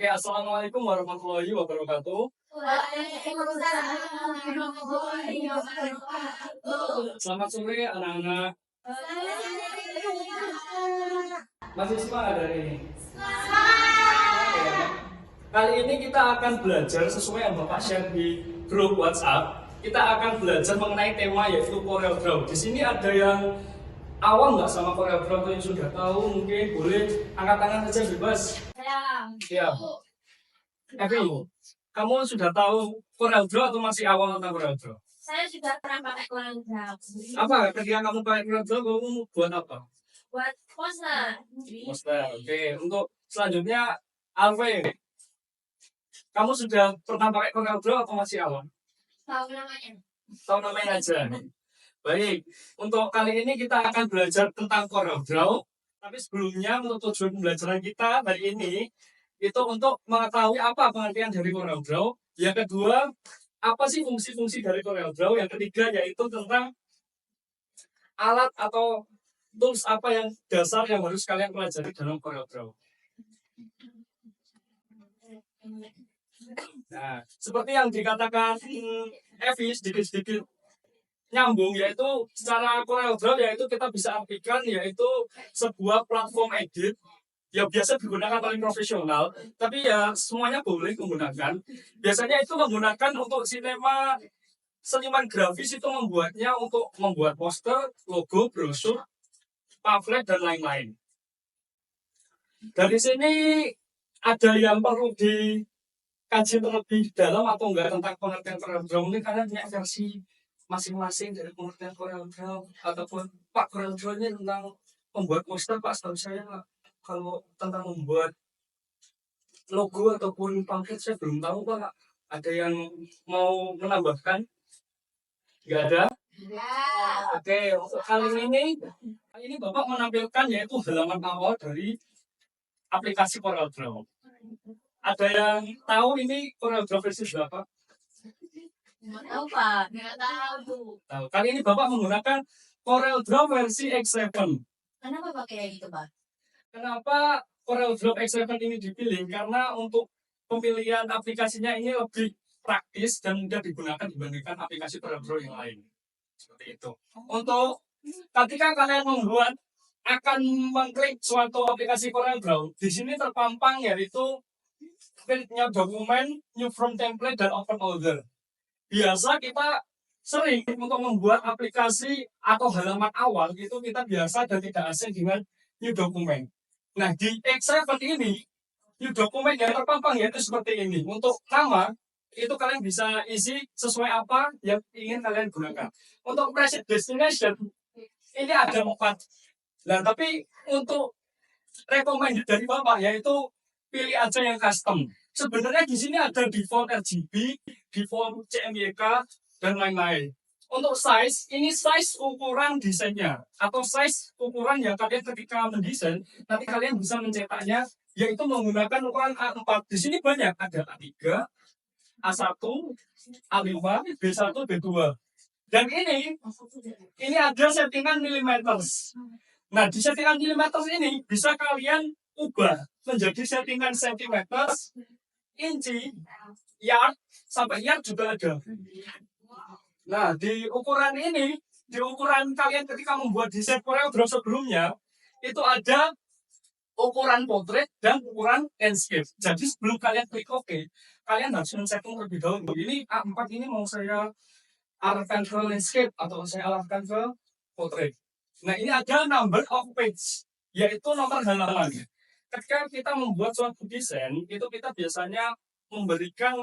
Oke, assalamualaikum warahmatullahi wabarakatuh. Waalaikumsalam warahmatullahi wabarakatuh. Selamat sore anak-anak. Semangat. Masih semangat hari ini? Kali ini kita akan belajar sesuai yang Bapak share di grup WhatsApp. Kita akan belajar mengenai tema yaitu CorelDRAW. Di sini ada yang awam nggak sama CorelDRAW atau yang sudah tahu? Mungkin boleh angkat tangan saja bebas. Ya. Evi, kamu sudah tahu CorelDRAW atau masih awam tentang CorelDRAW? Saya sudah pernah pakai CorelDRAW. Apa ketika kamu pakai CorelDRAW, kamu buat apa? Buat poster. Poster. Oke, untuk selanjutnya Alve, kamu sudah pernah pakai CorelDRAW atau masih awam? Tahu namanya? Tahu namanya aja. Baik, untuk kali ini kita akan belajar tentang CorelDRAW. Tapi sebelumnya untuk tujuan pembelajaran kita hari ini itu untuk mengetahui apa pengertian dari CorelDRAW. Yang kedua, apa sih fungsi-fungsi dari CorelDRAW. Yang ketiga yaitu tentang alat atau tools apa yang dasar yang harus kalian pelajari dalam CorelDRAW. Nah, seperti yang dikatakan Evi sedikit-sedikit nyambung, yaitu secara CorelDRAW yaitu kita bisa artikan yaitu sebuah platform edit yang biasa digunakan oleh profesional, tapi ya semuanya boleh menggunakan. Biasanya itu menggunakan untuk sinema, seniman grafis itu membuatnya untuk membuat poster, logo, brosur, pamflet dan lain-lain. Dari sini ada yang perlu dikaji terlebih dalam atau enggak tentang pengertian CorelDRAW ini, karena punya versi masing-masing dari pengertian CorelDRAW, ataupun Pak CorelDRAW ini tentang membuat poster, Pak setahu saya kalau tentang membuat logo ataupun pamflet saya belum tahu Pak. Ada yang mau menambahkan? Nggak ada? Oke, untuk kali ini Bapak menampilkan yaitu halaman awal dari aplikasi CorelDRAW. Ada yang tahu ini CorelDRAW versi berapa? Nggak tahu Pak. Nggak tahu. Tahu. Kali ini Bapak menggunakan CorelDRAW versi X7. Kenapa pakai itu Pak? Kenapa CorelDRAW X7 ini dipilih? Karena untuk pemilihan aplikasinya ini lebih praktis dan mudah digunakan dibandingkan aplikasi CorelDRAW yang lain. Seperti itu. Untuk ketika kalian membuat akan mengklik suatu aplikasi CorelDRAW, di sini terpampang yaitu create new dokumen, new from template, dan open folder. Biasa kita sering untuk membuat aplikasi atau halaman awal itu kita biasa dan tidak asing dengan new dokumen. Nah di X7 ini new dokumen yang terpampang yaitu seperti ini. Untuk nama itu kalian bisa isi sesuai apa yang ingin kalian gunakan. Untuk preset destination ini ada 4. Nah tapi untuk recommended dari Bapak yaitu pilih aja yang custom. Sebenarnya di sini ada default RGB, default CMYK, dan lain-lain. Untuk size, ini size ukuran desainnya atau size ukuran yang kalian ketika mendesain nanti kalian bisa mencetaknya yaitu menggunakan ukuran A4. Di sini banyak, ada A3, A1, A5, B1, B2. Dan ini ada settingan milimeter. Nah, di settingan milimeter ini bisa kalian ubah menjadi settingan sentimeter, inci, yard, sampai yard juga ada. Nah, di ukuran ini, di ukuran kalian ketika membuat desain CorelDRAW sebelumnya, itu ada ukuran portrait dan ukuran landscape. Jadi sebelum kalian klik OK, kalian harus men-setting terlebih dahulu. Ini A4 ini mau saya arahkan ke landscape atau saya arahkan ke portrait. Nah, ini ada number of page, yaitu nomor halaman. Ketika kita membuat suatu desain, itu kita biasanya memberikan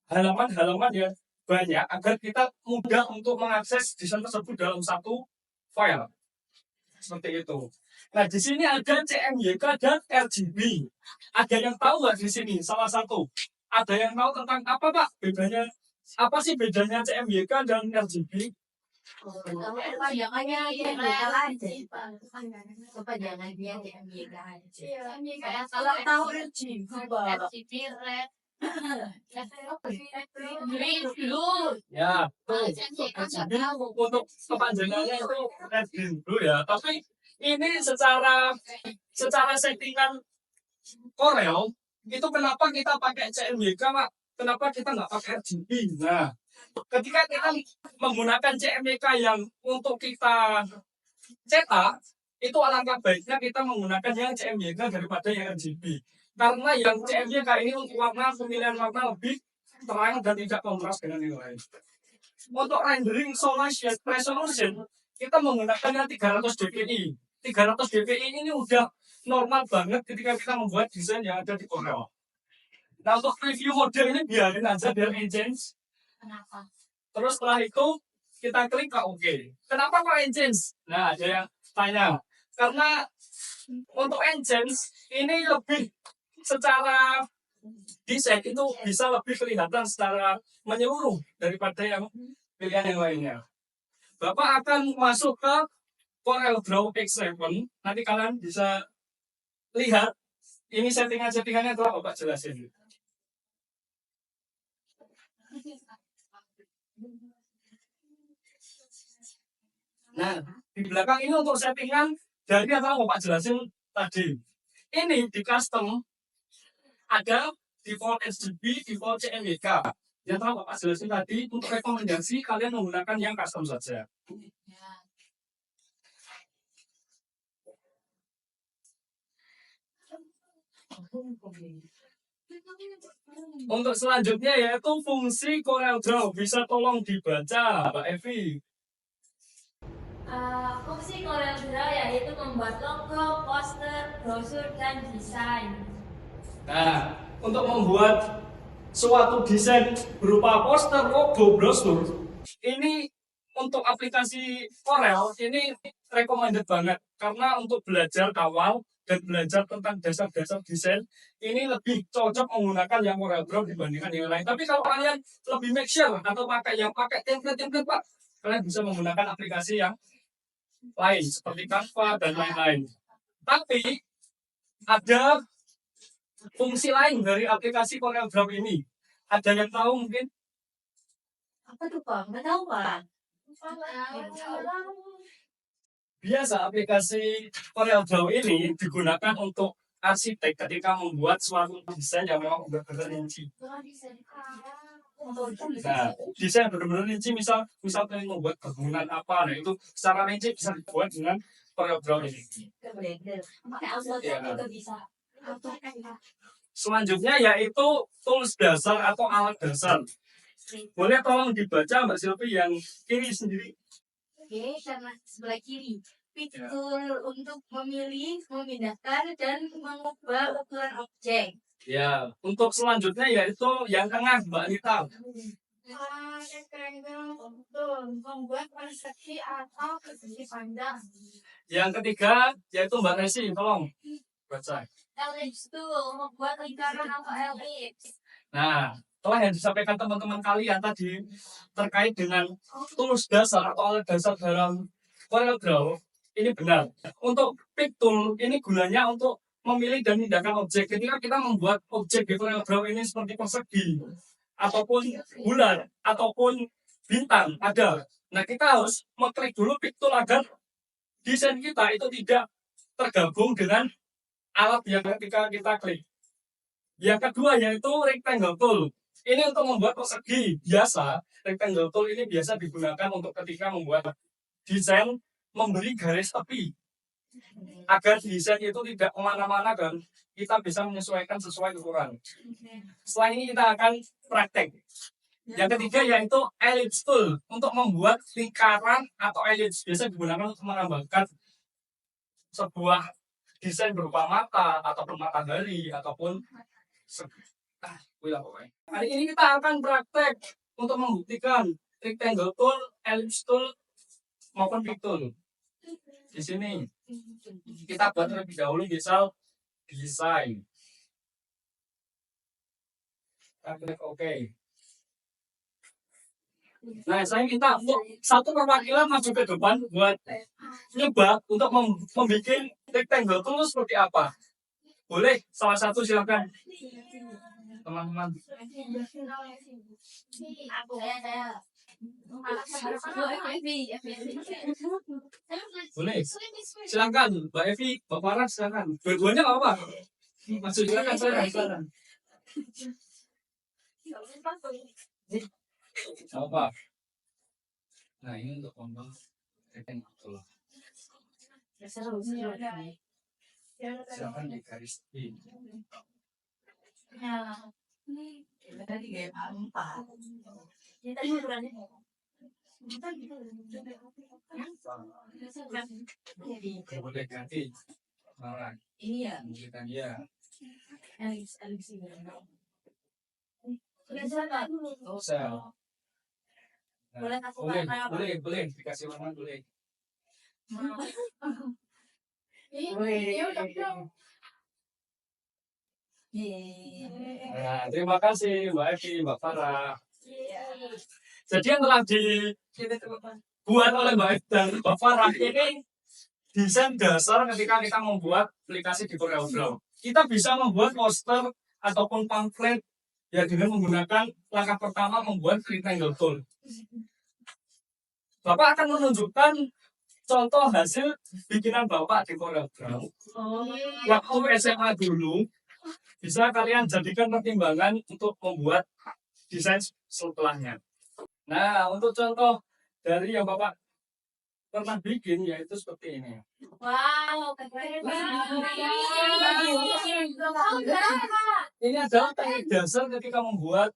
halaman-halaman yang banyak agar kita mudah untuk mengakses desain tersebut dalam satu file. Seperti itu. Nah, di sini ada CMYK dan RGB. Ada yang tahu nggak di sini? Salah satu. Ada yang tahu tentang apa Pak? Bedanya apa sih bedanya CMYK dan RGB? Kepanjangannya CMYK aja. Kepanjangannya CMYK aja. Saya salah tahu RGB. RGB red. Ya, tuh. Untuk kepanjangannya itu red green blue ya. Tapi ini secara settingan Corel Itu kenapa kita pakai CMYK, Pak? Kenapa kita nggak pakai RGB? Nah, ketika kita menggunakan CMYK yang untuk kita cetak, itu alangkah baiknya kita menggunakan yang CMYK daripada yang RGB. Karena yang CMYK ini untuk warna, pemilihan warna lebih terang dan tidak kontras dengan yang lain. Untuk rendering source resolution, kita menggunakan yang 300 dpi. 300 dpi ini udah normal banget ketika kita membuat desain yang ada di Corel. Nah, untuk preview model ini biarin aja biar engines. Kenapa? Terus setelah itu kita klik ke OK. Kenapa kok engines? Nah, ada yang tanya. Karena untuk engines ini lebih secara desain itu bisa lebih kelihatan secara menyeluruh daripada yang pilihan yang lainnya. Bapak akan masuk ke CorelDRAW X7. Nanti kalian bisa lihat ini settingan-settingannya telah Bapak jelasin. Nah, di belakang ini untuk settingan dari yang telah Bapak jelasin tadi. Ini di custom ada default RGB, default CMYK. Yang telah Bapak jelasin tadi, untuk rekomendasi kalian menggunakan yang custom saja. Untuk selanjutnya yaitu fungsi CorelDRAW. Bisa tolong dibaca, Mbak Evi. Fungsi CorelDRAW yaitu membuat logo, poster, brosur, dan desain. Nah, untuk membuat suatu desain berupa poster, logo, brosur, ini untuk aplikasi Corel ini recommended banget karena untuk belajar awal dan belajar tentang dasar-dasar desain ini lebih cocok menggunakan yang CorelDRAW dibandingkan yang lain. Tapi kalau kalian lebih make sure atau pakai template Pak, kalian bisa menggunakan aplikasi yang lain seperti Canva dan lain-lain. Tapi ada fungsi lain dari aplikasi CorelDRAW ini. Ada yang tahu mungkin? Apa tuh Pak? Nggak tahu Pak. Biasa aplikasi CorelDRAW ini digunakan untuk arsitek ketika membuat suatu desain yang memang benar-benar rinci. Nah, desain benar-benar rinci, misal kalian membuat bangunan apa, nah itu secara rinci bisa dibuat dengan CorelDRAW ini. Ya. Selanjutnya yaitu tools dasar atau alat dasar. Boleh tolong dibaca Mbak Silvi yang kiri sendiri. Oke, karena sebelah kiri. Fitur untuk memilih, memindahkan, dan mengubah ukuran objek. Ya, untuk selanjutnya yaitu yang tengah Mbak Anita. Rectangle untuk membuat persegi atau persegi panjang. Yang ketiga yaitu Mbak Resi, tolong baca. Ellipse tool membuat lingkaran atau ellipse. Nah, telah yang disampaikan teman-teman kalian tadi terkait dengan tools dasar atau alat dasar dalam CorelDRAW ini benar. Untuk pick tool ini gunanya untuk memilih dan memindahkan objek. Ketika kita membuat objek di CorelDRAW ini seperti persegi ataupun bulan ataupun bintang ada. Nah, kita harus mengklik dulu pick tool agar desain kita itu tidak tergabung dengan alat yang ketika kita klik. Yang kedua yaitu rectangle tool. Ini untuk membuat persegi biasa. Rectangle tool ini biasa digunakan untuk ketika membuat desain memberi garis tepi agar desain itu tidak kemana-mana dan kita bisa menyesuaikan sesuai ukuran. Setelah ini kita akan praktek. Yang ketiga yaitu ellipse tool untuk membuat lingkaran atau ellipse biasa digunakan untuk menambahkan sebuah desain berupa mata ataupun matahari ataupun hari ini kita akan praktek untuk membuktikan rectangle tool, ellipse tool maupun pick tool. Di sini kita buat terlebih dahulu misal desain. Kita klik OK. Nah, saya minta untuk satu perwakilan maju ke depan buat nyoba untuk membuat rectangle tool seperti apa. Boleh, salah satu silakan. Teman-teman. Boleh. Silakan, Mbak Evi, Mbak Farah silakan. Dua-duanya nggak apa-apa. Masuk silakan silakan. Apa? Nah ini untuk kompon. Silakan di garis ini. Boleh ganti. Nah, Iya. kita dia. Sel. Boleh aku Boleh, warna apa? boleh dikasih warna boleh. Nah, terima kasih Mbak Evi, Mbak Farah. Jadi yang telah dibuat oleh Mbak Evi dan Mbak Farah ini desain dasar ketika kita membuat aplikasi di CorelDRAW. Kita bisa membuat poster ataupun pamflet ya dengan menggunakan langkah pertama membuat rectangle tool. Bapak akan menunjukkan contoh hasil bikinan Bapak di CorelDRAW. Waktu SMA dulu, bisa kalian jadikan pertimbangan untuk membuat desain setelahnya. Nah, untuk contoh dari yang Bapak pernah bikin yaitu seperti ini. Wow, keren Ini adalah teknik dasar ketika membuat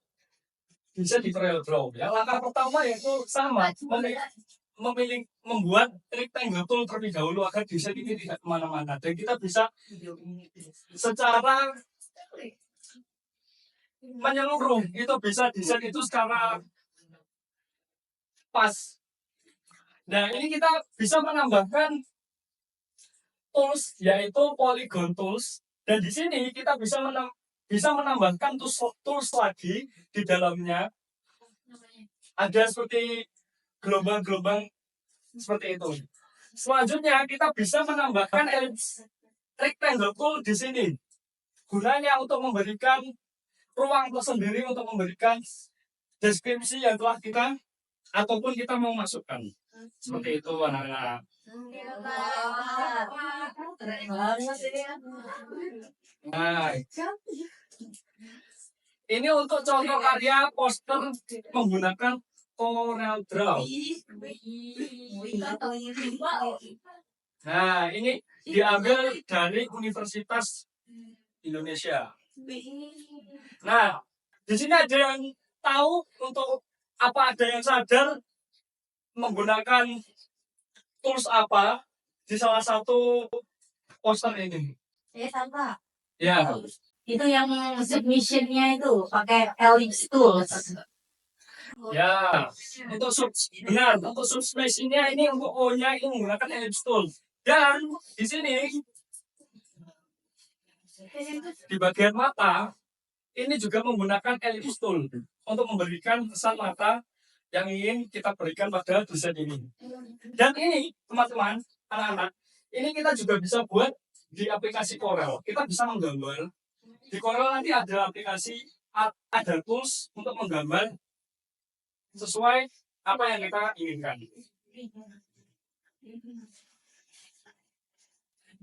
desain di CorelDRAW. Yang langkah pertama yaitu sama, membuat rectangle tool terlebih dahulu agar desain ini tidak kemana-mana dan kita bisa secara menyeluruh itu bisa desain itu secara pas. Nah ini kita bisa menambahkan tools yaitu polygon tools dan di sini kita bisa menambahkan tools lagi di dalamnya. Ada seperti gelombang-gelombang seperti itu. Selanjutnya kita bisa menambahkan rectangle tool di sini. Gunanya untuk memberikan ruang tersendiri untuk memberikan deskripsi yang telah kita ataupun kita mau masukkan. Seperti itu anak-anak. Nah, ini untuk contoh karya poster menggunakan CorelDRAW. Nah, ini diambil dari Universitas Indonesia. Nah, di sini ada yang tahu untuk apa, ada yang sadar menggunakan tools apa di salah satu poster ini? Ya, sama. Ya. Itu yang submissionnya itu pakai ellipse tools. Ya, untuk benar untuk submissionnya ini untuk O-nya ini menggunakan ellipse tool. Dan di sini di bagian mata ini juga menggunakan ellipse tool untuk memberikan kesan mata yang ingin kita berikan pada desain ini. Dan ini teman-teman, anak-anak, ini kita juga bisa buat di aplikasi Corel. Kita bisa menggambar. Di Corel nanti ada aplikasi, ada tools untuk menggambar sesuai apa yang kita inginkan.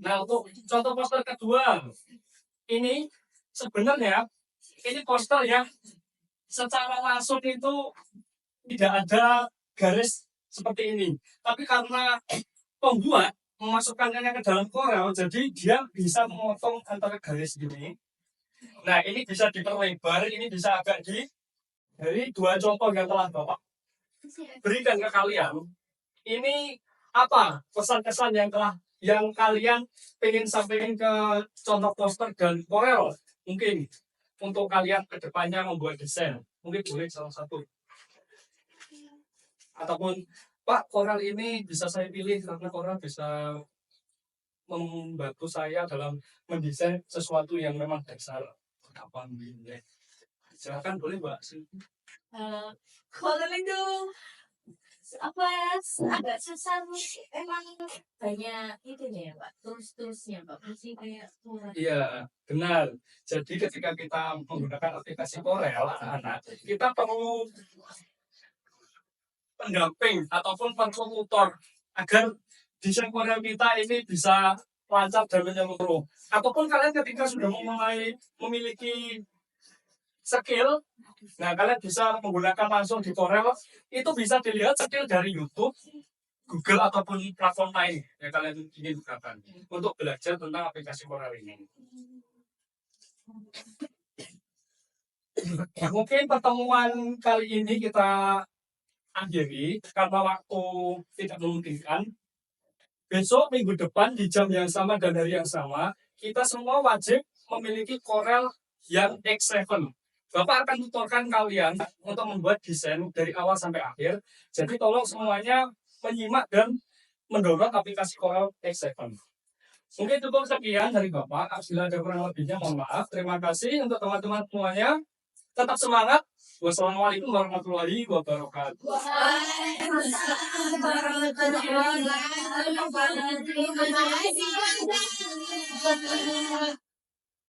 Nah, untuk contoh poster kedua, ini sebenarnya ini poster yang secara langsung itu tidak ada garis seperti ini. Tapi karena pembuat memasukkannya ke dalam Corel, jadi dia bisa memotong antara garis ini. Nah, ini bisa diperlebar, ini bisa agak dari dua contoh yang telah Bapak berikan ke kalian. Ini apa pesan-kesan yang kalian ingin sampaikan ke contoh poster dan Corel? Mungkin untuk kalian ke depannya membuat desain, mungkin boleh salah satu. Ataupun Pak, Corel ini bisa saya pilih karena Corel bisa membantu saya dalam mendesain sesuatu yang memang dasar. Kapan boleh? Silakan boleh Mbak. Kalau itu apa agak susah emang banyak itu ya Pak, terus-terusnya Pak, masih kayak kurang. Iya, benar. Jadi ketika kita menggunakan aplikasi Corel, anak-anak, kita perlu pendamping ataupun kontributor agar desain Corel kita ini bisa lancar dan menyeluruh. Ataupun kalian ketika sudah mulai memiliki skill, nah kalian bisa menggunakan langsung di Corel. Itu bisa dilihat skill dari YouTube, Google ataupun platform lain yang kalian ingin gunakan untuk belajar tentang aplikasi Corel ini. Mungkin pertemuan kali ini kita akhiri karena waktu tidak memungkinkan. Besok minggu depan di jam yang sama dan hari yang sama, kita semua wajib memiliki Corel yang X7. Bapak akan tutorkan kalian untuk membuat desain dari awal sampai akhir. Jadi tolong semuanya menyimak dan mendownload aplikasi Corel X7. Mungkin cukup sekian dari Bapak. Bila ada kurang lebihnya mohon maaf. Terima kasih untuk teman-teman semuanya. Tetap semangat. Wassalamualaikum warahmatullahi wabarakatuh. Waalaikumsalam warahmatullahi wabarakatuh. Terima kasih.